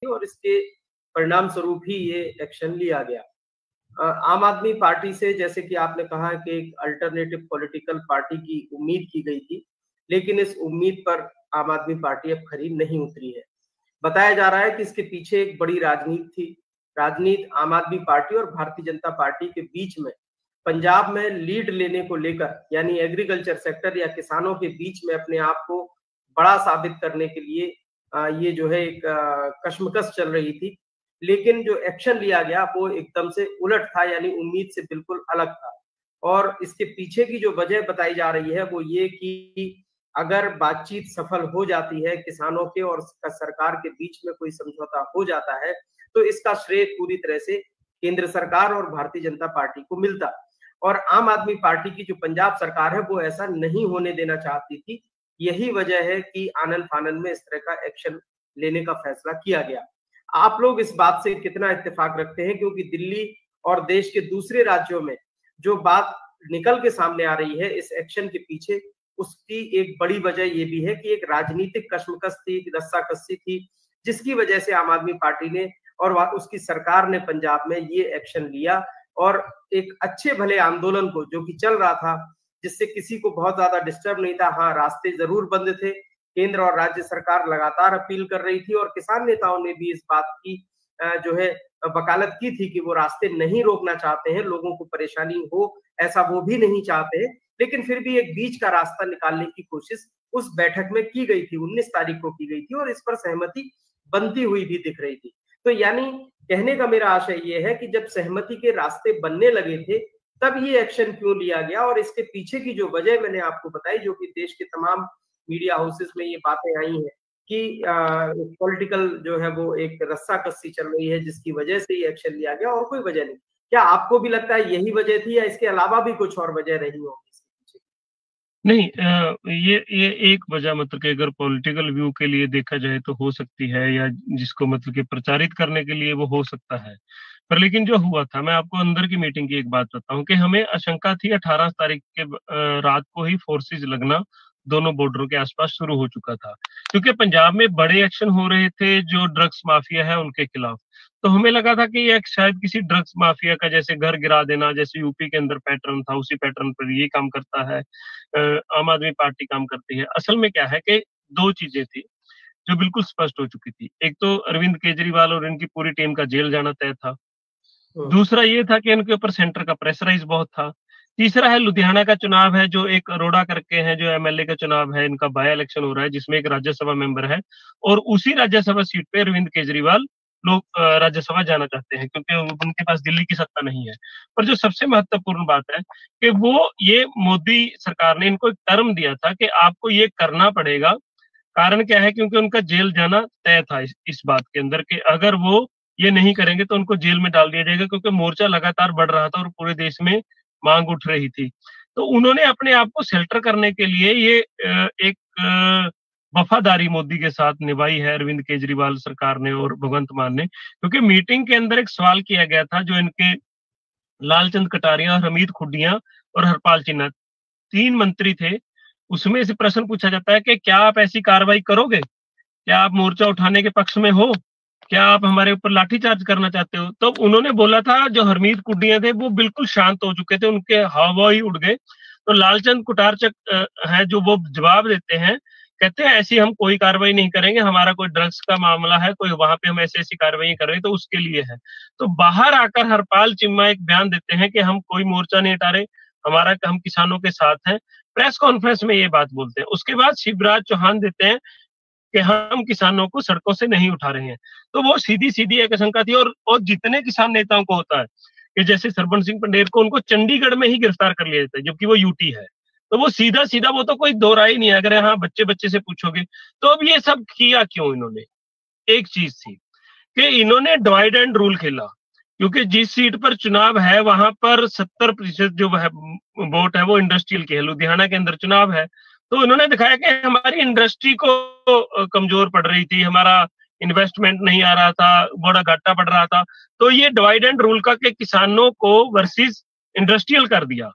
और इसके परिणाम स्वरूप ही ये एक्शन लिया गया। आम आदमी पार्टी से, जैसे कि आपने कहा कि एक अल्टरनेटिव पॉलिटिकल पार्टी की उम्मीद की गई थी, लेकिन इस उम्मीद पर आम आदमी पार्टी अब खरी नहीं उतरी है। बताया जा रहा है कि इसके पीछे एक बड़ी राजनीति थी। राजनीति आम आदमी पार्टी और भारतीय जनता पार्टी के बीच में पंजाब में लीड लेने को लेकर, यानी एग्रीकल्चर सेक्टर या किसानों के बीच में अपने आप को बड़ा साबित करने के लिए ये जो है एक कशमकश चल रही थी। लेकिन जो एक्शन लिया गया वो एकदम से उलट था, यानी उम्मीद से बिल्कुल अलग था। और इसके पीछे की जो वजह बताई जा रही है वो ये कि अगर बातचीत सफल हो जाती है, किसानों के और सरकार के बीच में कोई समझौता हो जाता है, तो इसका श्रेय पूरी तरह से केंद्र सरकार और भारतीय जनता पार्टी को मिलता। और आम आदमी पार्टी की जो पंजाब सरकार है वो ऐसा नहीं होने देना चाहती थी। यही वजह है कि आनन फानन में इस तरह का एक्शन लेने का फैसला किया गया। आप लोग इस बात से कितना इत्तेफाक रखते हैं, क्योंकि दिल्ली और देश के दूसरे राज्यों में जो बात निकल के सामने आ रही है इस एक्शन के पीछे, उसकी एक बड़ी वजह ये भी है कि एक राजनीतिक कशमकश थी, रस्साकसी थी, जिसकी वजह से आम आदमी पार्टी ने और उसकी सरकार ने पंजाब में ये एक्शन लिया। और एक अच्छे भले आंदोलन को, जो कि चल रहा था, जिससे किसी को बहुत ज्यादा डिस्टर्ब नहीं था, हाँ रास्ते जरूर बंद थे, केंद्र और राज्य सरकार लगातार अपील कर रही थी और किसान नेताओं ने भी इस बात की जो है वकालत की थी कि वो रास्ते नहीं रोकना चाहते हैं, लोगों को परेशानी हो ऐसा वो भी नहीं चाहते हैं। लेकिन फिर भी एक बीच का रास्ता निकालने की कोशिश उस बैठक में की गई थी, 19 तारीख को की गई थी, और इस पर सहमति बनती हुई भी दिख रही थी। तो यानी कहने का मेरा आशय ये है कि जब सहमति के रास्ते बनने लगे थे तब ये एक्शन क्यों लिया गया, और इसके पीछे की जो वजह मैंने आपको बताई, जो कि देश के तमाम मीडिया हाउसेस में ये बातें आई हैं कि पॉलिटिकल जो है वो एक रस्साकसी चल रही है, जिसकी वजह से ये एक्शन लिया गया और कोई वजह नहीं। क्या आपको भी लगता है यही वजह थी, या इसके अलावा भी कुछ और वजह रही होगी? नहीं, ये एक वजह मतलब कि अगर पॉलिटिकल व्यू के लिए देखा जाए तो हो सकती है, या जिसको मतलब कि प्रचारित करने के लिए वो हो सकता है। पर लेकिन जो हुआ था, मैं आपको अंदर की मीटिंग की एक बात बताऊं कि हमें आशंका थी 18 तारीख के रात को ही फोर्सेज लगना दोनों बॉर्डरों के आसपास शुरू हो चुका था, क्योंकि पंजाब में बड़े एक्शन हो रहे थे जो ड्रग्स माफिया है उनके खिलाफ। तो हमें लगा था कि ये शायद किसी ड्रग्स माफिया का, जैसे घर गिरा देना, जैसे यूपी के अंदर पैटर्न था, उसी पैटर्न पर ये काम करता है, आम आदमी पार्टी काम करती है। असल में क्या है कि दो चीजें थी जो बिल्कुल स्पष्ट हो चुकी थी। एक तो अरविंद केजरीवाल और इनकी पूरी टीम का जेल जाना तय था। दूसरा ये था कि इनके ऊपर सेंटर का प्रेशराइज बहुत था। तीसरा है लुधियाना का चुनाव है, जो एक अरोड़ा करके है, जो एमएलए का चुनाव है, इनका बाय इलेक्शन हो रहा है, जिसमें एक राज्यसभा मेंबर है, और उसी राज्यसभा सीट पे अरविंद केजरीवाल लोग राज्यसभा जाना चाहते हैं, क्योंकि उनके पास दिल्ली की सत्ता नहीं है। पर जो सबसे महत्वपूर्ण बात है कि वो ये मोदी सरकार ने इनको एक टर्म दिया था कि आपको ये करना पड़ेगा। कारण क्या है? क्योंकि उनका जेल जाना तय था इस बात के अंदर कि अगर वो ये नहीं करेंगे तो उनको जेल में डाल दिया जाएगा, क्योंकि मोर्चा लगातार बढ़ रहा था और पूरे देश में मांग उठ रही थी। तो उन्होंने अपने आप को शेल्टर करने के लिए ये एक वफादारी मोदी के साथ निभाई है अरविंद केजरीवाल सरकार ने और भगवंत मान ने। क्योंकि मीटिंग के अंदर एक सवाल किया गया था, जो इनके लालचंद कटारिया, हमीद खुडिया और हरपाल चिन्ना 3 मंत्री थे, उसमें से प्रश्न पूछा जाता है कि क्या आप ऐसी कार्रवाई करोगे? क्या आप मोर्चा उठाने के पक्ष में हो? क्या आप हमारे ऊपर लाठीचार्ज करना चाहते हो? तो उन्होंने बोला था, जो हरमीत कुडिया थे वो बिल्कुल शांत हो चुके थे, उनके हाव ही उड़ गए। तो लालचंद कुटारचक है जो वो जवाब देते हैं, कहते हैं ऐसी हम कोई कार्रवाई नहीं करेंगे, हमारा कोई ड्रग्स का मामला है, कोई वहां पे हम ऐसी ऐसी कार्रवाई कर रहे हैं तो उसके लिए है। तो बाहर आकर हरपाल चिन्ना एक बयान देते हैं कि हम कोई मोर्चा नहीं हटा रहे, हम किसानों के साथ हैं। प्रेस कॉन्फ्रेंस में ये बात बोलते हैं। उसके बाद शिवराज चौहान देते हैं कि हम किसानों को सड़कों से नहीं उठा रहे हैं। तो वो सीधी सीधी एक आशंका थी। और जितने किसान नेताओं को होता है कि जैसे सरबन सिंह पंडेर को, उनको चंडीगढ़ में ही गिरफ्तार कर लिया जाता है, जबकि वो यूटी है। तो वो सीधा सीधा, वो तो कोई दो राय नहीं है। अगर यहाँ बच्चे बच्चे से पूछोगे तो अब ये सब किया क्यों इन्होंने? एक चीज थी कि इन्होंने डिवाइड एंड रूल खेला, क्योंकि जिस सीट पर चुनाव है वहां पर 70% जो वोट है वो इंडस्ट्रियल के है। लुधियाना के अंदर चुनाव है, तो इन्होंने दिखाया कि हमारी इंडस्ट्री को कमजोर पड़ रही थी, हमारा इन्वेस्टमेंट नहीं आ रहा था, बड़ा घाटा पड़ रहा था। तो ये डिवाइड एंड रूल का के किसानों को वर्सेस इंडस्ट्रियल कर दिया।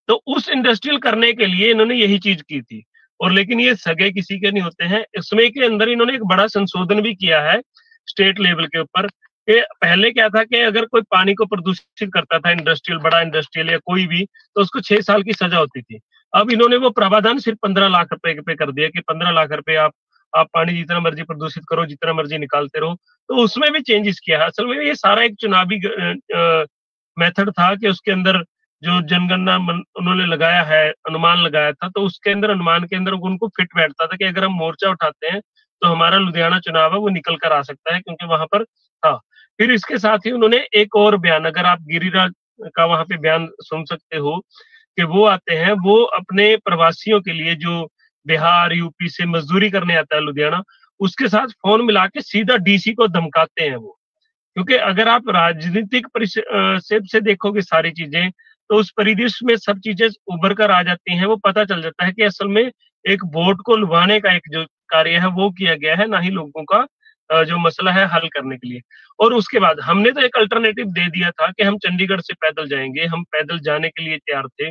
तो उस इंडस्ट्रियल करने के लिए इन्होंने यही चीज की थी। और लेकिन ये सगे किसी के नहीं होते हैं। इसमें के अंदर इन्होंने एक बड़ा संशोधन भी किया है स्टेट लेवल के ऊपर। कि पहले क्या था कि अगर कोई पानी को प्रदूषित करता था इंडस्ट्रियल, बड़ा इंडस्ट्रियल या कोई भी, तो उसको 6 साल की सजा होती थी। अब इन्होंने वो प्रावधान सिर्फ 15 लाख रुपए पे कर दिया कि 15 लाख रुपए आप पानी जितना मर्जी प्रदूषित करो, जितना मर्जी निकालते रहो। तो उसमें भी चेंजेस किया है। असल में ये सारा एक चुनावी मेथड था कि उसके अंदर जो जनगणना उन्होंने लगाया है, अनुमान लगाया था, तो उसके अंदर अनुमान के अंदर उनको फिट बैठता था कि अगर हम मोर्चा उठाते हैं तो हमारा लुधियाना चुनाव है वो निकल कर आ सकता है, क्योंकि वहां पर था। फिर इसके साथ ही उन्होंने एक और बयान, अगर आप गिरिराज का वहां पे बयान सुन सकते हो कि वो आते हैं, वो अपने प्रवासियों के लिए जो बिहार यूपी से मजदूरी करने आता है लुधियाना, उसके साथ फोन मिला के सीधा डीसी को धमकाते हैं वो। क्योंकि अगर आप राजनीतिक सेप से देखोगे सारी चीजें, तो उस परिदृश्य में सब चीजें उभर कर आ जाती हैं। वो पता चल जाता है कि असल में एक वोट को लुभाने का एक जो कार्य है वो किया गया है, ना ही लोगों का जो मसला है हल करने के लिए। और उसके बाद हमने तो एक अल्टरनेटिव दे दिया था कि हम चंडीगढ़ से पैदल जाएंगे, हम पैदल जाने के लिए तैयार थे।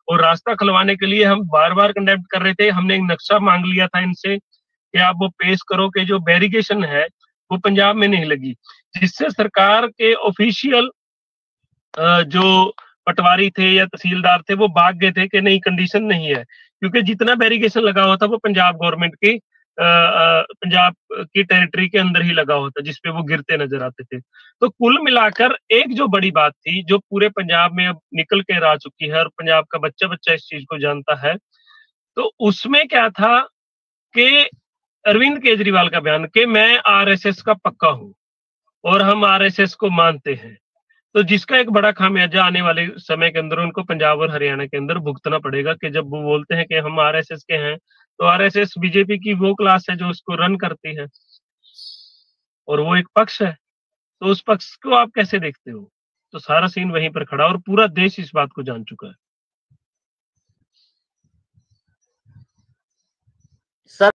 और रास्ता खुलवाने के लिए हम बार बार कंडेक्ट कर रहे थे। हमने एक नक्शा मांग लिया था इनसे कि आप वो पेश करो कि जो बैरिकेशन है वो पंजाब में नहीं लगी, जिससे सरकार के ऑफिशियल जो पटवारी थे या तहसीलदार थे वो भाग गए थे कि नहीं, कंडीशन नहीं है, क्योंकि जितना बैरिकेशन लगा हुआ था वो पंजाब गवर्नमेंट की पंजाब की टेरिटरी के अंदर ही लगा हुआ था, जिसपे वो गिरते नजर आते थे। तो कुल मिलाकर एक जो बड़ी बात थी जो पूरे पंजाब में अब निकल के आ चुकी है और पंजाब का बच्चा बच्चा इस चीज को जानता है, तो उसमें क्या था कि अरविंद केजरीवाल का बयान कि मैं आरएसएस का पक्का हूं और हम आरएसएस को मानते हैं। तो जिसका एक बड़ा खामियाजा आने वाले समय के अंदर उनको पंजाब और हरियाणा के अंदर भुगतना पड़ेगा कि जब वो बोलते हैं कि हम आरएसएस के हैं, तो आरएसएस बीजेपी की वो क्लास है जो उसको रन करती है और वो एक पक्ष है। तो उस पक्ष को आप कैसे देखते हो? तो सारा सीन वहीं पर खड़ा और पूरा देश इस बात को जान चुका है।